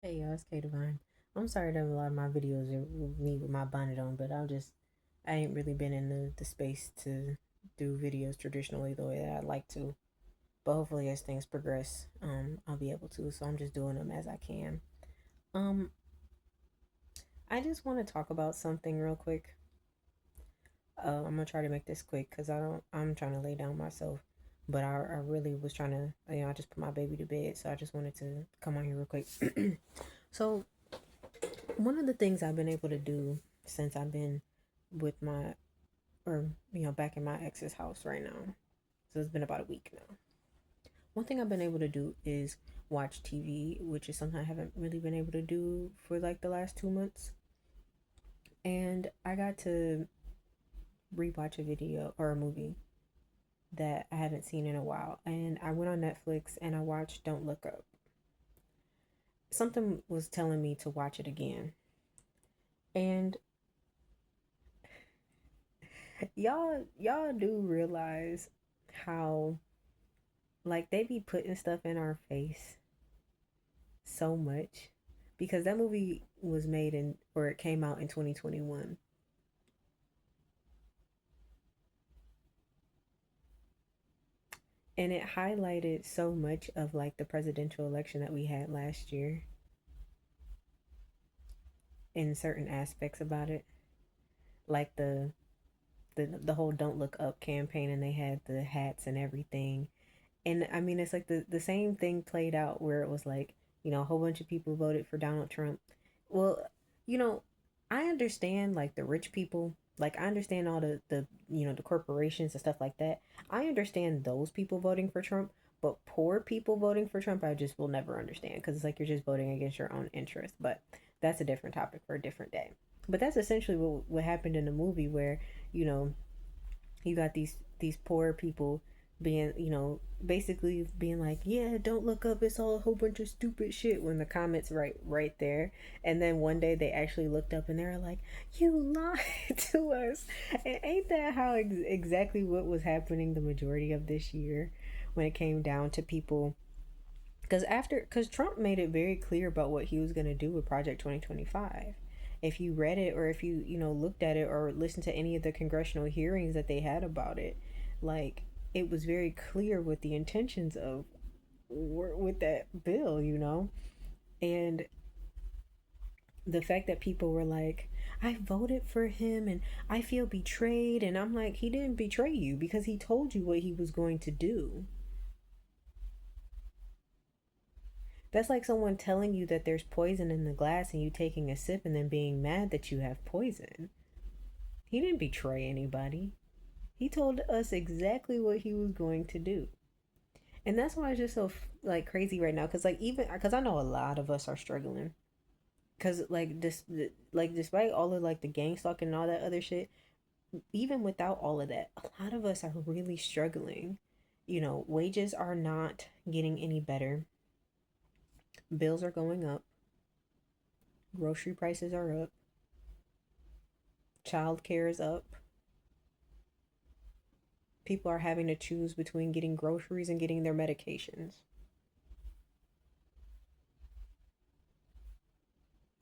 Hey y'all, it's K Divine. I'm sorry that a lot of my videos are me with my bonnet on, but I ain't really been in the space to do videos traditionally the way that I'd like to. But hopefully as things progress, I'll be able to. So I'm just doing them as I can. Um, I just want to talk about something real quick. I'm gonna try to make this quick because I'm trying to lay down myself. But I really was trying to, I just put my baby to bed, so I just wanted to come on here real quick. So one of the things I've been able to do since I've been with my, or, back in my ex's house right now, so it's been about a week now. One thing I've been able to do is watch TV, which is something I haven't really been able to do for like the last 2 months. And I got to rewatch a video or a movie that I haven't seen in a while. And I went on Netflix and I watched Don't Look Up. Something was telling me to watch it again. And y'all do realize how like they be putting stuff in our face so much because that movie was made in or it came out in 2021 and it highlighted so much of like the presidential election that we had last year in certain aspects about it, like the whole Don't Look Up campaign, and they had the hats and everything. And I mean, it's like the same thing played out where it was like, a whole bunch of people voted for Donald Trump. Well, you know, I understand like the rich people, like I understand all the corporations and stuff like that. I understand those people voting for Trump, but poor people voting for Trump, I just will never understand because it's like you're just voting against your own interest. But that's a different topic for a different day. But that's essentially what happened in the movie where, you know, you got these poor people being, basically being like, yeah, don't look up, it's all a whole bunch of stupid shit, when the comments right there. And then one day they actually looked up and they were like, you lied to us. And ain't that how exactly what was happening the majority of this year when it came down to people? Because Trump made it very clear about what he was going to do with Project 2025. If you read it, or if you looked at it or listened to any of the congressional hearings that they had about it, like it was very clear what the intentions of were with that bill. And the fact that people were like, I voted for him and I feel betrayed, and I'm like, he didn't betray you because he told you what he was going to do. That's like someone telling you that there's poison in the glass and you taking a sip and then being mad that you have poison. He didn't betray anybody. He told us exactly what he was going to do. And that's why it's just so like crazy right now, cuz like even cuz I know a lot of us are struggling, cuz like this like despite all of like the gang stalking and all that other shit, even without all of that, a lot of us are really struggling. Wages are not getting any better. Bills are going up. Grocery prices are up. Childcare is up. People are having to choose between getting groceries and getting their medications.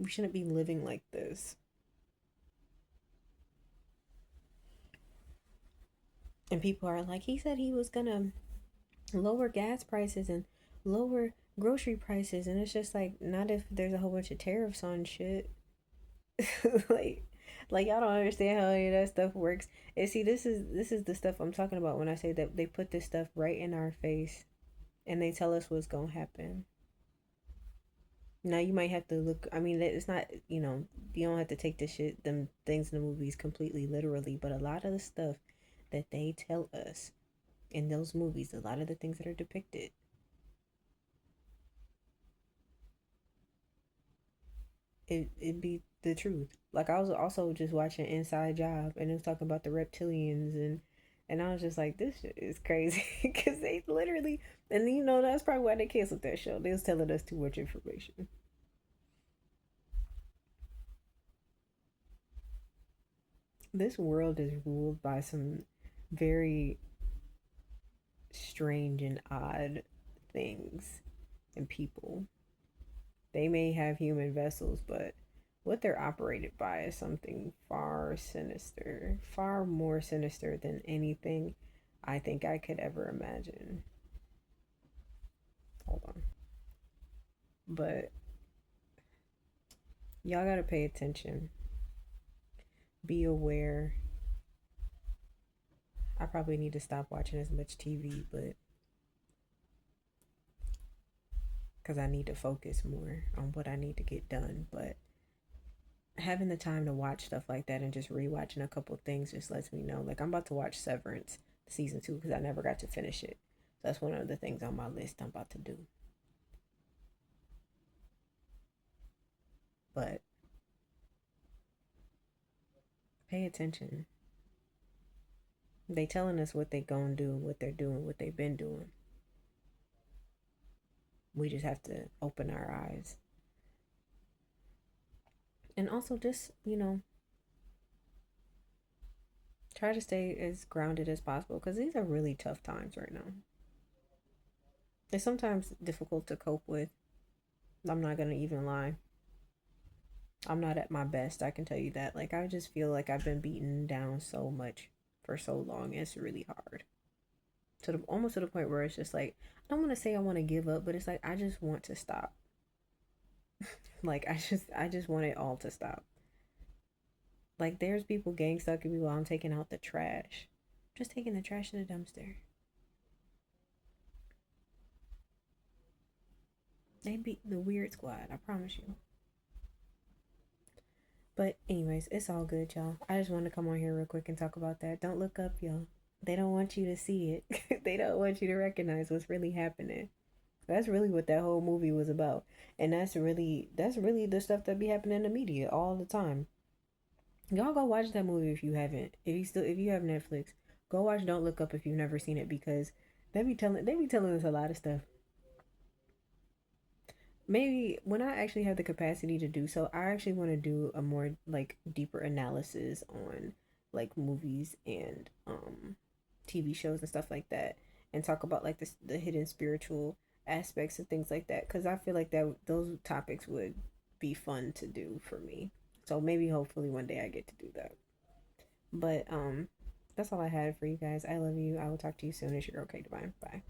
We shouldn't be living like this. And people are like, he said he was gonna lower gas prices and lower grocery prices, and it's just like, not if there's a whole bunch of tariffs on shit. like like y'all don't understand how any of that stuff works. And see, this is the stuff I'm talking about when I say that they put this stuff right in our face and they tell us what's gonna happen. Now you might have to look. I mean, it's not. You don't have to take them things in the movies completely literally. But a lot of the stuff that they tell us in those movies, a lot of the things that are depicted, it be the truth. Like I was also just watching Inside Job, and it was talking about the reptilians, and I was just like, this shit is crazy because they literally, and that's probably why they canceled that show. They was telling us too much information. This world is ruled by some very strange and odd things and people. They may have human vessels, but what they're operated by is something far sinister, far more sinister than anything I think I could ever imagine. Hold on. But y'all gotta pay attention. Be aware. I probably need to stop watching as much TV, but because I need to focus more on what I need to get done. But having the time to watch stuff like that and just rewatching a couple things just lets me know. Like, I'm about to watch Severance season 2 because I never got to finish it. So that's one of the things on my list I'm about to do. But pay attention. They telling us what they gonna do, what they're doing, what they've been doing. We just have to open our eyes. And also just, try to stay as grounded as possible because these are really tough times right now. It's sometimes difficult to cope with. I'm not gonna even lie. I'm not at my best, I can tell you that. Like, I just feel like I've been beaten down so much for so long. It's really hard. Almost to the point where it's just like, I don't want to say I want to give up, but it's like I just want to stop. Like, I just want it all to stop. Like, there's people gang stalking me while I'm taking out the trash. Just taking the trash to the dumpster. They beat the weird squad, I promise you. But anyways, it's all good, y'all. I just wanted to come on here real quick and talk about that. Don't look up, y'all. They don't want you to see it. They don't want you to recognize what's really happening. That's really what that whole movie was about. And that's really the stuff that be happening in the media all the time. Y'all go watch that movie if you haven't. If you have Netflix, go watch Don't Look Up if you've never seen it because they be telling us a lot of stuff. Maybe when I actually have the capacity to do so, I actually want to do a more like deeper analysis on like movies and TV shows and stuff like that, and talk about like the hidden spiritual aspects and things like that. Because I feel like that those topics would be fun to do for me. So maybe hopefully one day I get to do that. But that's all I had for you guys. I love you. I will talk to you soon. It's your girl, Kate Divine. Bye.